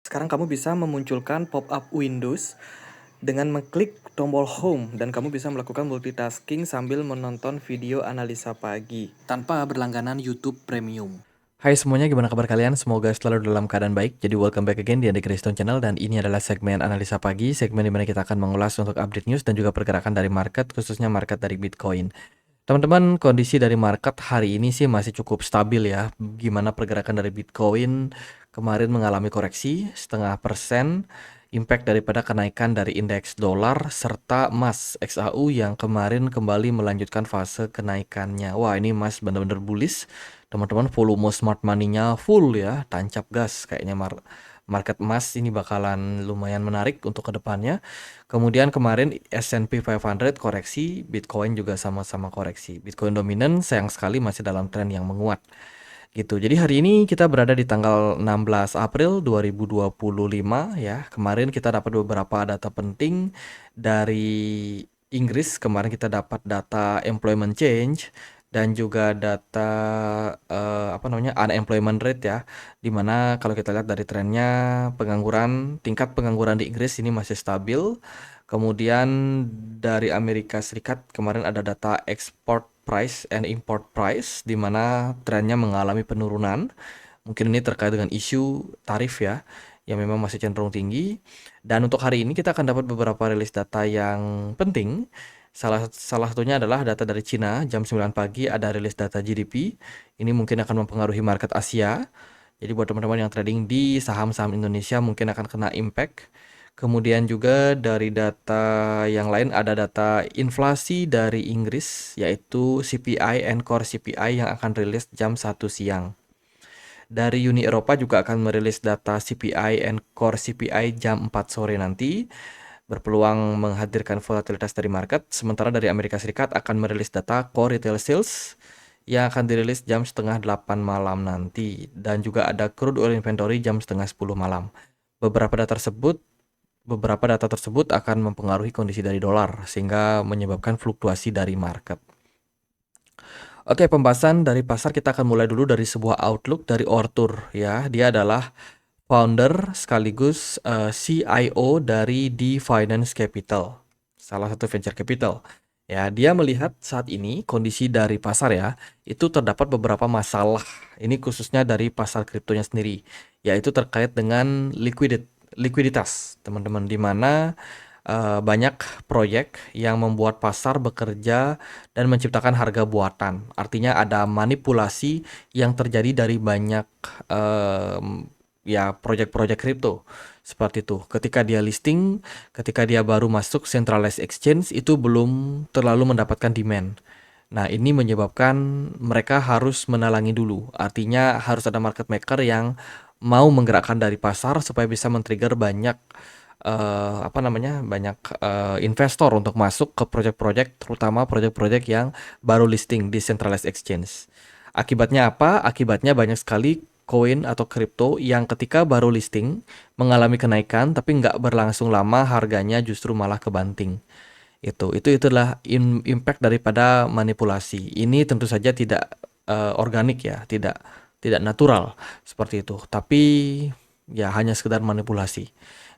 Sekarang kamu bisa memunculkan pop-up Windows dengan mengklik tombol Home dan kamu bisa melakukan multitasking sambil menonton video analisa pagi tanpa berlangganan YouTube Premium. Hai semuanya, gimana kabar kalian? Semoga selalu dalam keadaan baik. Jadi welcome back again di Andy Kriston Channel dan ini adalah segmen analisa pagi, segmen di mana kita akan mengulas untuk update news dan juga pergerakan dari market, khususnya market dari Bitcoin. Teman-teman, kondisi dari market hari ini sih masih cukup stabil ya. Gimana pergerakan dari Bitcoin kemarin mengalami koreksi 0,5%, impact daripada kenaikan dari indeks dolar serta emas XAU yang kemarin kembali melanjutkan fase kenaikannya. Wah, ini emas benar-benar bullish. Teman-teman, volume smart money-nya full ya, tancap gas kayaknya market emas ini bakalan lumayan menarik untuk kedepannya. Kemudian kemarin S&P 500 koreksi, Bitcoin juga sama-sama koreksi. Bitcoin dominan, sayang sekali masih dalam tren yang menguat. Gitu. Jadi hari ini kita berada di tanggal 16 April 2025 ya. Kemarin kita dapat beberapa data penting dari Inggris. Kemarin kita dapat data employment change dan juga data unemployment rate ya. Dimana kalau kita lihat dari trennya tingkat pengangguran di Inggris ini masih stabil. Kemudian dari Amerika Serikat kemarin ada data export price and import price di mana trennya mengalami penurunan. Mungkin ini terkait dengan isu tarif ya yang memang masih cenderung tinggi. Dan untuk hari ini kita akan dapat beberapa rilis data yang penting. Salah satunya adalah data dari Cina jam 9 pagi ada rilis data GDP. Ini mungkin akan mempengaruhi market Asia. Jadi buat teman-teman yang trading di saham-saham Indonesia mungkin akan kena impact. Kemudian juga dari data yang lain ada data inflasi dari Inggris yaitu CPI and Core CPI yang akan rilis jam 1 siang. Dari Uni Eropa juga akan merilis data CPI and Core CPI jam 4 sore nanti. Berpeluang menghadirkan volatilitas dari market. Sementara dari Amerika Serikat akan merilis data Core Retail Sales yang akan dirilis jam setengah 8 malam nanti. Dan juga ada crude oil inventory jam setengah 10 malam. Beberapa data tersebut akan mempengaruhi kondisi dari dolar sehingga menyebabkan fluktuasi dari market. Oke, pembahasan dari pasar kita akan mulai dulu dari sebuah outlook dari Ortur ya. Dia adalah founder sekaligus CIO dari D Finance Capital, salah satu venture capital. Ya, dia melihat saat ini kondisi dari pasar ya, itu terdapat beberapa masalah. Ini khususnya dari pasar kriptonya sendiri, yaitu terkait dengan likuiditas, teman-teman, di mana banyak proyek yang membuat pasar bekerja dan menciptakan harga buatan. Artinya ada manipulasi yang terjadi dari banyak ya proyek-proyek kripto seperti itu. Ketika dia listing, ketika dia baru masuk centralized exchange itu belum terlalu mendapatkan demand. Nah, ini menyebabkan mereka harus menalangi dulu. Artinya harus ada market maker yang mau menggerakkan dari pasar supaya bisa men-trigger banyak investor untuk masuk ke proyek-proyek, terutama proyek-proyek yang baru listing di centralized exchange. Akibatnya apa? Akibatnya banyak sekali koin atau kripto yang ketika baru listing mengalami kenaikan tapi nggak berlangsung lama harganya justru malah kebanting. Itulah impact daripada manipulasi. Ini tentu saja tidak organik ya, tidak natural seperti itu. Tapi ya hanya sekedar manipulasi.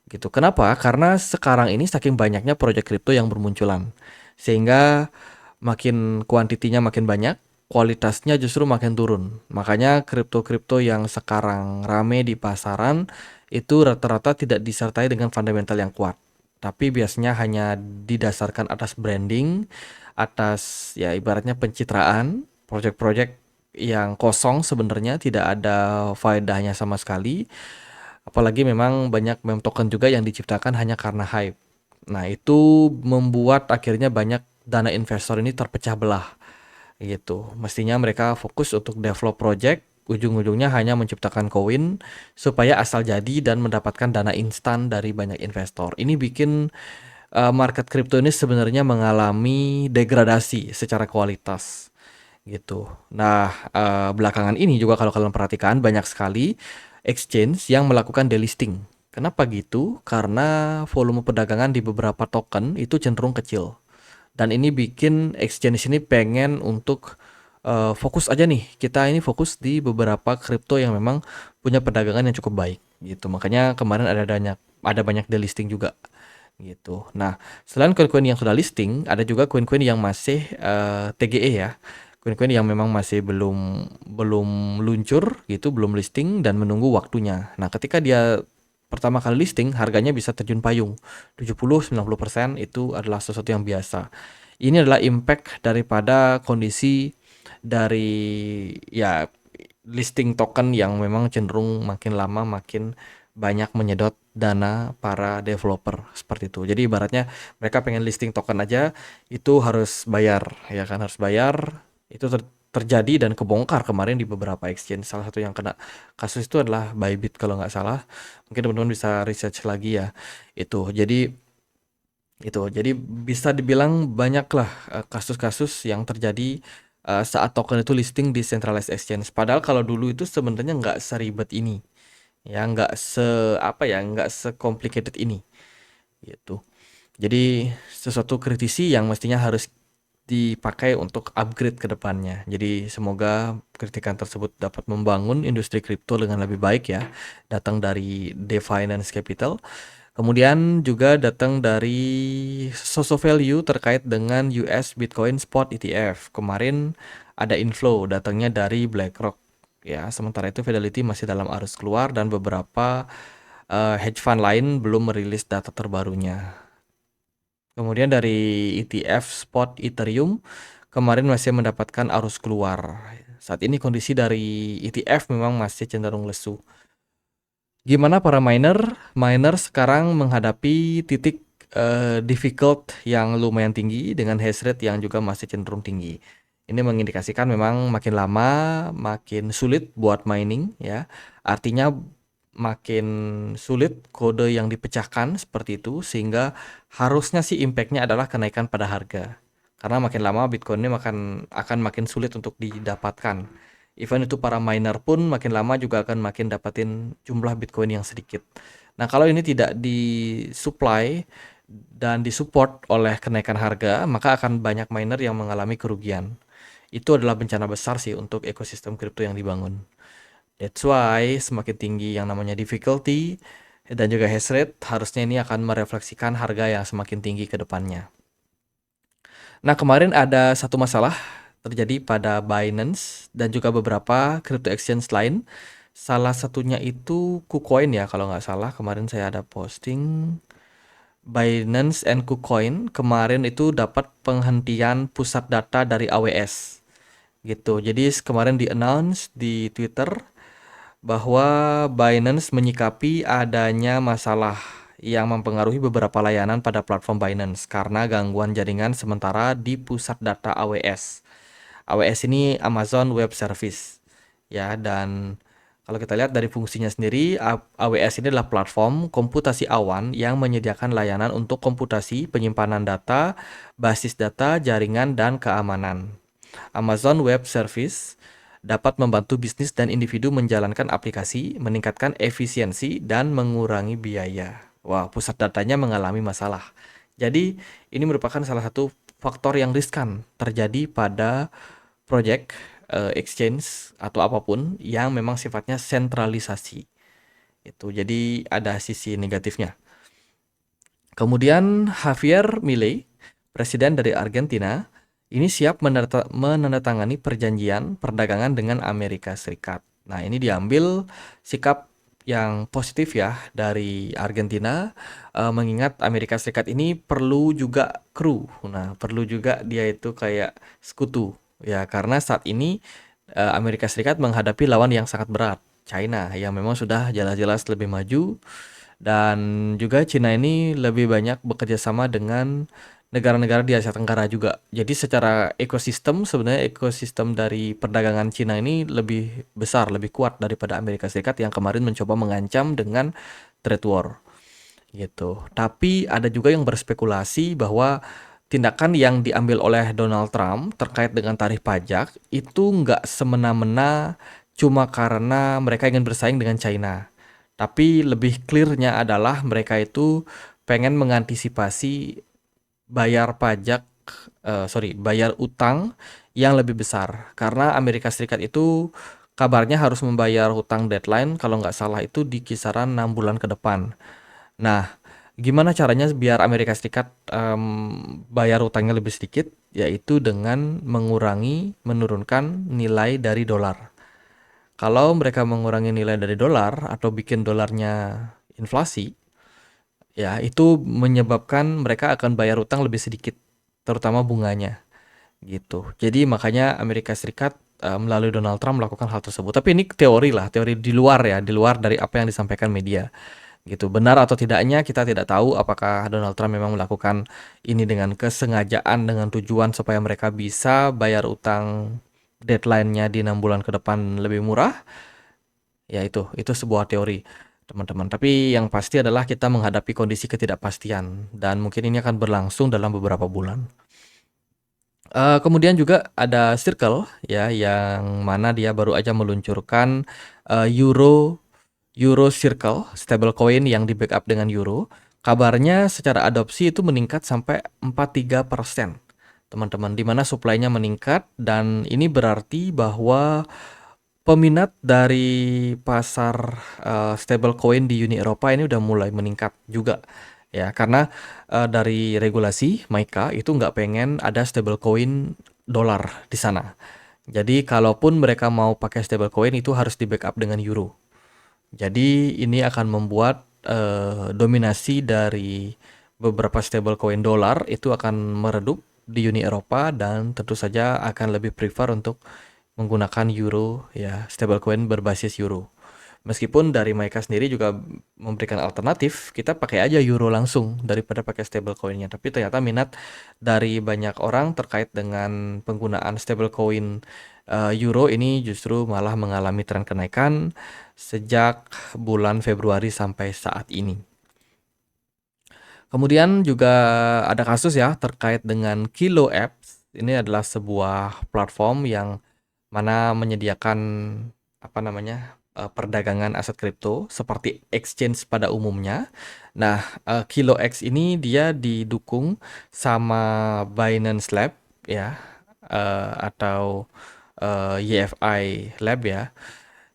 Gitu. Kenapa? Karena sekarang ini saking banyaknya proyek kripto yang bermunculan. Sehingga makin kuantitinya makin banyak, kualitasnya justru makin turun. Makanya kripto-kripto yang sekarang rame di pasaran itu rata-rata tidak disertai dengan fundamental yang kuat. Tapi biasanya hanya didasarkan atas branding, atas ya ibaratnya pencitraan, proyek-proyek yang kosong sebenarnya tidak ada faedahnya sama sekali. Apalagi memang banyak meme token juga yang diciptakan hanya karena hype. Nah, itu membuat akhirnya banyak dana investor ini terpecah belah gitu. Mestinya mereka fokus untuk develop project, ujung-ujungnya hanya menciptakan koin supaya asal jadi dan mendapatkan dana instan dari banyak investor. Ini bikin market crypto ini sebenarnya mengalami degradasi secara kualitas gitu. Nah, belakangan ini juga kalau kalian perhatikan banyak sekali exchange yang melakukan delisting. Kenapa gitu? Karena volume perdagangan di beberapa token itu cenderung kecil. Dan ini bikin exchange ini pengen untuk fokus aja nih. Kita ini fokus di beberapa kripto yang memang punya perdagangan yang cukup baik. gitu. Makanya kemarin ada banyak delisting juga gitu. Nah, selain koin-koin yang sudah listing, ada juga koin-koin yang masih TGE ya. Koin-koin yang memang masih belum belum luncur gitu, belum listing dan menunggu waktunya. Nah, ketika dia pertama kali listing, harganya bisa terjun payung. 70-90% itu adalah sesuatu yang biasa. Ini adalah impact daripada kondisi dari ya listing token yang memang cenderung makin lama makin banyak menyedot dana para developer seperti itu. Jadi ibaratnya mereka pengen listing token aja itu harus bayar, ya kan, harus bayar. Itu terjadi dan kebongkar kemarin di beberapa exchange. Salah satu yang kena kasus itu adalah Bybit kalau nggak salah. Mungkin teman-teman bisa research lagi ya. Jadi bisa dibilang banyaklah kasus-kasus yang terjadi saat token itu listing di centralized exchange. Padahal kalau dulu itu sebenarnya nggak seribet ini, ya nggak se-complicated ini, gitu. Jadi sesuatu kritisi yang mestinya harus dipakai untuk upgrade ke depannya. Jadi semoga kritikan tersebut dapat membangun industri kripto dengan lebih baik ya. Datang dari DeFinance Capital. Kemudian juga datang dari Soso Value terkait dengan US Bitcoin Spot ETF. Kemarin ada inflow datangnya dari BlackRock. Ya, sementara itu Fidelity masih dalam arus keluar dan beberapa hedge fund lain belum merilis data terbarunya. Kemudian dari ETF Spot Ethereum kemarin masih mendapatkan arus keluar. Saat ini kondisi dari ETF memang masih cenderung lesu. Gimana para miner? Miner sekarang menghadapi titik difficult yang lumayan tinggi dengan hash rate yang juga masih cenderung tinggi. Ini mengindikasikan memang makin lama makin sulit buat mining ya. Artinya makin sulit kode yang dipecahkan seperti itu sehingga harusnya sih impactnya adalah kenaikan pada harga. Karena makin lama Bitcoin ini akan makin sulit untuk didapatkan. Even itu para miner pun makin lama juga akan makin dapatin jumlah Bitcoin yang sedikit. Nah, kalau ini tidak disupply dan disupport oleh kenaikan harga, maka akan banyak miner yang mengalami kerugian. Itu adalah bencana besar sih untuk ekosistem kripto yang dibangun. That's why semakin tinggi yang namanya difficulty dan juga hash rate, harusnya ini akan merefleksikan harga yang semakin tinggi ke depannya. Nah, kemarin ada satu masalah terjadi pada Binance dan juga beberapa crypto exchange lain. Salah satunya itu KuCoin ya, kalau nggak salah. Kemarin saya ada posting Binance and KuCoin. Kemarin itu dapat penghentian pusat data dari AWS. Gitu. Jadi kemarin di-announce di Twitter bahwa Binance menyikapi adanya masalah yang mempengaruhi beberapa layanan pada platform Binance karena gangguan jaringan sementara di pusat data AWS. AWS ini Amazon Web Service ya, dan kalau kita lihat dari fungsinya sendiri, AWS ini adalah platform komputasi awan yang menyediakan layanan untuk komputasi, penyimpanan data, basis data, jaringan, dan keamanan. Amazon Web Service dapat membantu bisnis dan individu menjalankan aplikasi, meningkatkan efisiensi, dan mengurangi biaya. Wah, pusat datanya mengalami masalah. Jadi, ini merupakan salah satu faktor yang riskan terjadi pada project exchange atau apapun yang memang sifatnya sentralisasi. Itu jadi ada sisi negatifnya. Kemudian Javier Milei, presiden dari Argentina, ini siap menandatangani perjanjian perdagangan dengan Amerika Serikat. Nah, ini diambil sikap yang positif ya dari Argentina, mengingat Amerika Serikat ini perlu juga kru. Nah, perlu juga dia itu kayak sekutu ya, karena saat ini Amerika Serikat menghadapi lawan yang sangat berat, China yang memang sudah jelas-jelas lebih maju, dan juga China ini lebih banyak bekerja sama dengan negara-negara di Asia Tenggara juga. Jadi secara ekosistem, sebenarnya ekosistem dari perdagangan Cina ini lebih besar, lebih kuat daripada Amerika Serikat yang kemarin mencoba mengancam dengan trade war gitu. Tapi ada juga yang berspekulasi bahwa tindakan yang diambil oleh Donald Trump terkait dengan tarif pajak itu nggak semena-mena cuma karena mereka ingin bersaing dengan China. Tapi lebih clear-nya adalah mereka itu pengen mengantisipasi bayar utang yang lebih besar karena Amerika Serikat itu kabarnya harus membayar hutang deadline kalau nggak salah itu di kisaran 6 bulan ke depan. Nah, gimana caranya biar Amerika Serikat bayar hutangnya lebih sedikit? Yaitu dengan menurunkan nilai dari dolar. Kalau mereka mengurangi nilai dari dolar atau bikin dolarnya inflasi, ya itu menyebabkan mereka akan bayar hutang lebih sedikit, terutama bunganya gitu. Jadi makanya Amerika Serikat melalui Donald Trump melakukan hal tersebut. Tapi ini teori lah, teori di luar ya, di luar dari apa yang disampaikan media gitu. Benar atau tidaknya kita tidak tahu apakah Donald Trump memang melakukan ini dengan kesengajaan dengan tujuan supaya mereka bisa bayar utang deadline-nya di 6 bulan ke depan lebih murah. Ya itu sebuah teori teman-teman. Tapi yang pasti adalah kita menghadapi kondisi ketidakpastian dan mungkin ini akan berlangsung dalam beberapa bulan. Kemudian juga ada Circle ya, yang mana dia baru aja meluncurkan Euro Euro Circle stablecoin yang di-backup dengan euro. Kabarnya secara adopsi itu meningkat sampai 43%, teman-teman, di mana supply-nya meningkat dan ini berarti bahwa peminat dari pasar stablecoin di Uni Eropa ini udah mulai meningkat juga ya, karena dari regulasi MiCA itu nggak pengen ada stablecoin dolar di sana. Jadi kalaupun mereka mau pakai stablecoin itu harus di backup dengan euro. Jadi ini akan membuat dominasi dari beberapa stablecoin dolar itu akan meredup di Uni Eropa dan tentu saja akan lebih prefer untuk menggunakan euro ya, stablecoin berbasis euro. Meskipun dari mereka sendiri juga memberikan alternatif, kita pakai aja euro langsung daripada pakai stablecoinnya. Tapi ternyata minat dari banyak orang terkait dengan penggunaan stablecoin euro ini justru malah mengalami tren kenaikan sejak bulan Februari sampai saat ini. Kemudian juga ada kasus ya terkait dengan Kilo Apps. Ini adalah sebuah platform yang mana menyediakan apa namanya perdagangan aset kripto seperti exchange pada umumnya. Nah, Kilo X ini dia didukung sama Binance Lab ya, atau YFI Lab ya.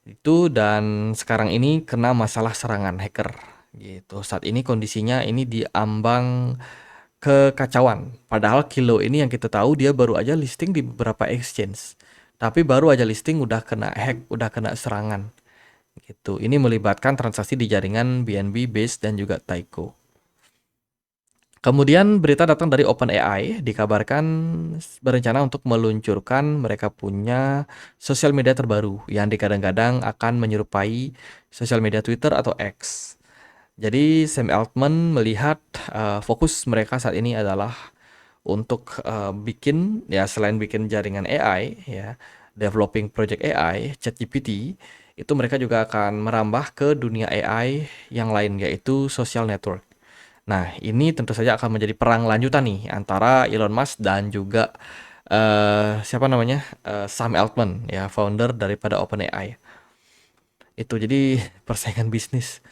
Itu dan sekarang ini kena masalah serangan hacker gitu. Saat ini kondisinya ini diambang kekacauan. Padahal Kilo ini yang kita tahu dia baru aja listing di beberapa exchange. Tapi baru aja listing udah kena hack, udah kena serangan gitu. Ini melibatkan transaksi di jaringan BNB, Base dan juga Taiko. Kemudian berita datang dari OpenAI, dikabarkan berencana untuk meluncurkan mereka punya sosial media terbaru yang digadang-gadang akan menyerupai sosial media Twitter atau X. Jadi Sam Altman melihat fokus mereka saat ini adalah untuk bikin ya, selain bikin jaringan AI ya, developing project AI, ChatGPT, itu mereka juga akan merambah ke dunia AI yang lain yaitu social network. Nah, ini tentu saja akan menjadi perang lanjutan nih antara Elon Musk dan juga siapa namanya? Sam Altman ya, founder daripada OpenAI. Itu jadi persaingan bisnis.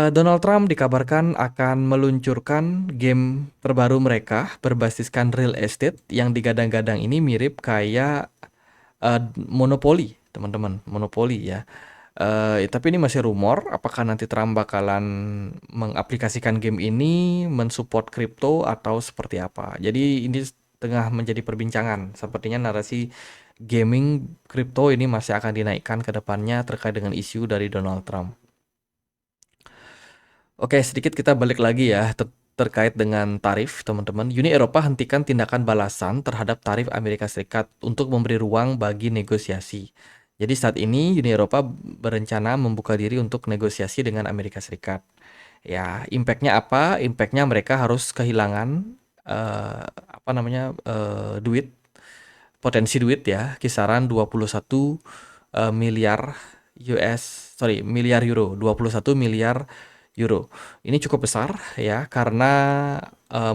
Donald Trump dikabarkan akan meluncurkan game terbaru mereka berbasiskan real estate yang digadang-gadang ini mirip kayak Monopoly, teman-teman, Monopoly ya. Tapi ini masih rumor, apakah nanti Trump bakalan mengaplikasikan game ini mensupport kripto atau seperti apa. Jadi ini tengah menjadi perbincangan. Sepertinya narasi gaming kripto ini masih akan dinaikkan ke depannya terkait dengan isu dari Donald Trump. Oke, sedikit kita balik lagi ya terkait dengan tarif, teman-teman. Uni Eropa hentikan tindakan balasan terhadap tarif Amerika Serikat untuk memberi ruang bagi negosiasi. Jadi saat ini Uni Eropa berencana membuka diri untuk negosiasi dengan Amerika Serikat. Ya, impactnya apa? Impactnya mereka harus kehilangan apa namanya duit, potensi duit ya, kisaran 21 miliar miliar euro, 21 miliar euro. Ini cukup besar ya, karena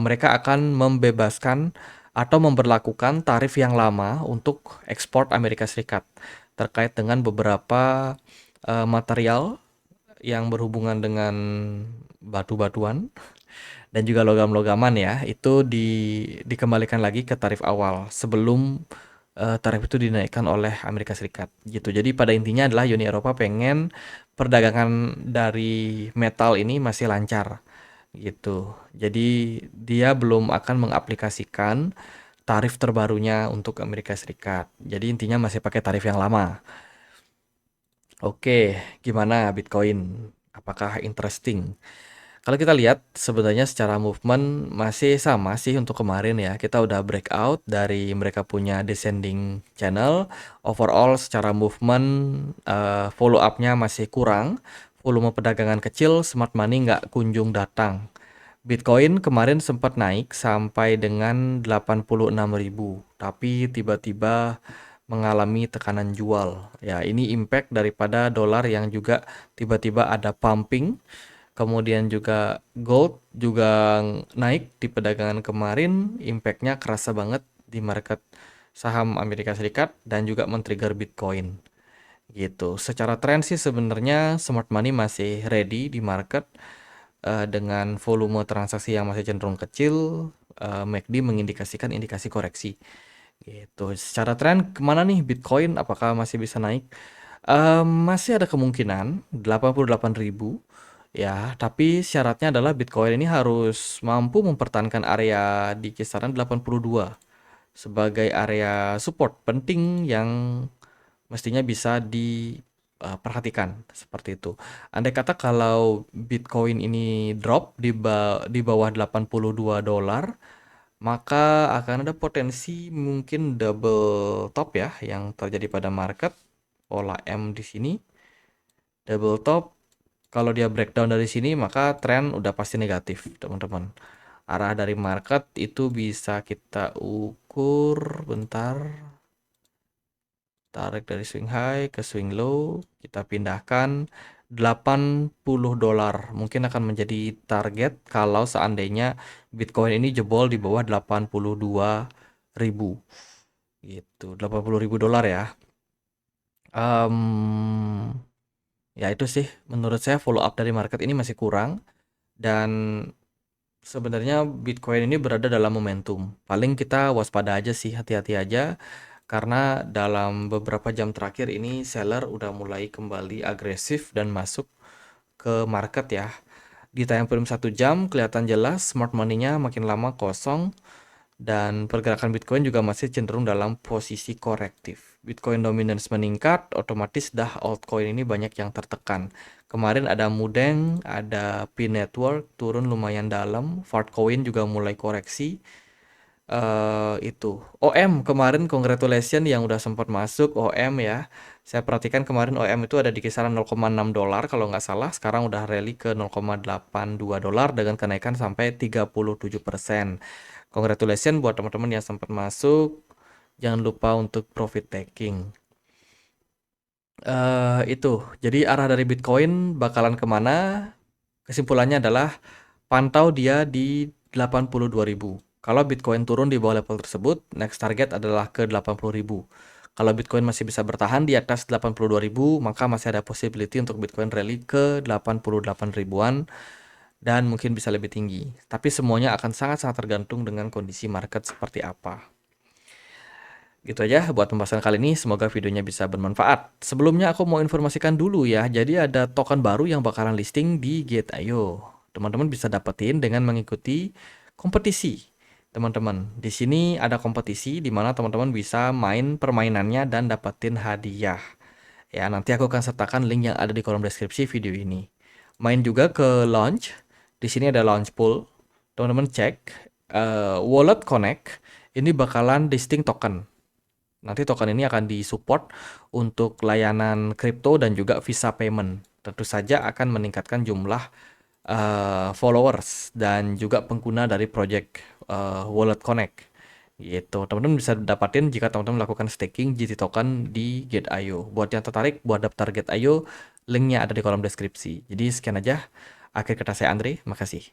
mereka akan membebaskan atau memberlakukan tarif yang lama untuk ekspor Amerika Serikat terkait dengan beberapa material yang berhubungan dengan batu-batuan dan juga logam-logaman ya, itu dikembalikan lagi ke tarif awal sebelum tarif itu dinaikkan oleh Amerika Serikat gitu. Jadi pada intinya adalah Uni Eropa pengen perdagangan dari metal ini masih lancar gitu. Jadi dia belum akan mengaplikasikan tarif terbarunya untuk Amerika Serikat. Jadi intinya masih pakai tarif yang lama. Oke, gimana Bitcoin? Apakah interesting? Kalau kita lihat sebenarnya secara movement masih sama sih untuk kemarin ya. Kita udah breakout dari mereka punya descending channel. Overall secara movement follow up-nya masih kurang. Volume perdagangan kecil, smart money nggak kunjung datang. Bitcoin kemarin sempat naik sampai dengan 86.000, tapi tiba-tiba mengalami tekanan jual. Ya, ini impact daripada dolar yang juga tiba-tiba ada pumping. Kemudian juga gold juga naik di perdagangan kemarin, impactnya kerasa banget di market saham Amerika Serikat dan juga men-trigger Bitcoin gitu. Secara tren sih sebenarnya smart money masih ready di market dengan volume transaksi yang masih cenderung kecil. MACD mengindikasikan indikasi koreksi gitu. Secara tren kemana nih Bitcoin? Apakah masih bisa naik? Masih ada kemungkinan 88.000 ya, tapi syaratnya adalah Bitcoin ini harus mampu mempertahankan area di kisaran 82 sebagai area support penting yang mestinya bisa diperhatikan seperti itu. Andai kata kalau Bitcoin ini drop di bawah 82 dolar, maka akan ada potensi mungkin double top ya yang terjadi pada market. Pola M di sini double top. Kalau dia breakdown dari sini maka tren udah pasti negatif, teman-teman. Arah dari market itu bisa kita ukur bentar. Tarik dari swing high ke swing low, kita pindahkan 80 dolar. Mungkin akan menjadi target kalau seandainya Bitcoin ini jebol di bawah 82.000 gitu. 80.000 dolar ya. Ya itu sih menurut saya follow up dari market ini masih kurang dan sebenarnya Bitcoin ini berada dalam momentum. Paling kita waspada aja sih, hati-hati aja. Karena dalam beberapa jam terakhir ini seller udah mulai kembali agresif dan masuk ke market ya. Di time frame 1 jam kelihatan jelas smart money-nya makin lama kosong dan pergerakan Bitcoin juga masih cenderung dalam posisi korektif. Bitcoin dominance meningkat, otomatis dah altcoin ini banyak yang tertekan. Kemarin ada Mudeng, ada P Network turun lumayan dalam, Fartcoin juga mulai koreksi. Itu OM kemarin congratulations yang udah sempat masuk OM ya. Saya perhatikan kemarin OM itu ada di kisaran 0,6 dolar kalau nggak salah. Sekarang udah rally ke 0,82 dolar dengan kenaikan sampai 37%. Congratulations buat teman-teman yang sempat masuk. Jangan lupa untuk profit taking. Itu. Jadi arah dari Bitcoin bakalan kemana? Kesimpulannya adalah pantau dia di 82.000. Kalau Bitcoin turun di bawah level tersebut, next target adalah ke 80.000. Kalau Bitcoin masih bisa bertahan di atas 82.000, maka masih ada possibility untuk Bitcoin rally ke 88 ribuan dan mungkin bisa lebih tinggi. Tapi semuanya akan sangat-sangat tergantung dengan kondisi market seperti apa. Gitu aja buat pembahasan kali ini, semoga videonya bisa bermanfaat. Sebelumnya aku mau informasikan dulu ya, jadi ada token baru yang bakalan listing di Gate.io. Teman-teman bisa dapetin dengan mengikuti kompetisi. Teman-teman, di sini ada kompetisi di mana teman-teman bisa main permainannya dan dapetin hadiah. Ya, nanti aku akan sertakan link yang ada di kolom deskripsi video ini. Main juga ke launch. Di sini ada launch pool. Teman-teman cek Wallet Connect. Ini bakalan listing token. Nanti token ini akan disupport untuk layanan kripto dan juga Visa payment. Tentu saja akan meningkatkan jumlah followers dan juga pengguna dari project Wallet Connect. Gitu. Teman-teman bisa dapatin jika teman-teman melakukan staking GT token di Gate.io. Buat yang tertarik buat daftar Gate.io, linknya ada di kolom deskripsi. Jadi sekian aja. Akhir kata saya Andre, makasih.